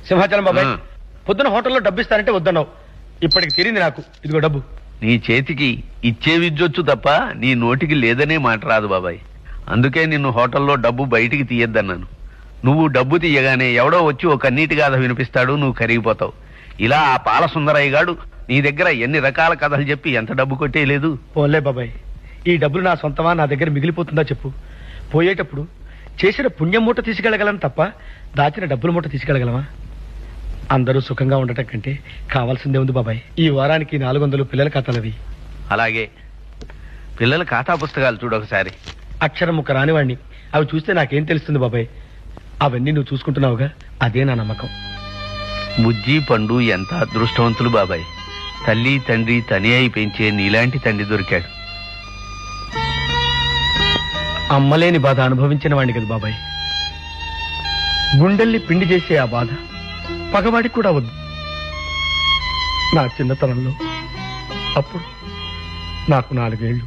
సింహాచలం బాబాయ్, పొద్దున హోటల్లో డబ్బు ఇస్తానంటే వద్దన్నావు. ఇప్పటికి తీరింది నాకు. ఇదిగో డబ్బు. నీ చేతికి ఇచ్చే విద్యొచ్చు తప్ప నీ నోటికి లేదనే మాట రాదు బాబాయ్. అందుకే నిన్ను హోటల్లో డబ్బు బయటికి తీయద్దన్నాను. నువ్వు డబ్బు తీయగానే ఎవడో వచ్చి ఒక కన్నీటి గాథ వినిపిస్తాడు, నువ్వు కరిగిపోతావు. ఇలా ఆ పాల సుందరయ్య గాడు నీ దగ్గర ఎన్ని రకాల కథలు చెప్పి ఎంత డబ్బు కొట్టేయలేదు. పోలే బాబాయ్, ఈ డబ్బులు నా సొంతమా, నా దగ్గర మిగిలిపోతుందా చెప్పు. పోయేటప్పుడు చేసిన పుణ్యం మూట తీసుకెళ్లగలను తప్ప దాచిన డబ్బుల మూట తీసుకెళ్లగలమా? అందరూ సుఖంగా ఉండటం కంటే కావాల్సిందే ఉంది బాబాయ్. ఈ వారానికి 400 పిల్లల ఖాతాలవి. అలాగే పిల్లల ఖాతా పుస్తకాలు చూడొకసారి. అక్షరం ముక్క రానివాణ్ణి, అవి చూస్తే నాకేం తెలుస్తుంది బాబాయ్? అవన్నీ నువ్వు చూసుకుంటున్నావుగా, అదే నా నమ్మకం. బుజ్జి పండు ఎంత అదృష్టవంతులు బాబాయ్. తల్లి తండ్రి తని అయి పెంచే నీలాంటి తండ్రి దొరికాడు. అమ్మలేని బాధ అనుభవించిన వాడిని కదా బాబాయ్. గుండెల్ని పిండి చేసే ఆ బాధ పగవాడికి కూడా వద్దు. నా చిన్నతనంలో అప్పుడు నాకు 4 ఏళ్ళు.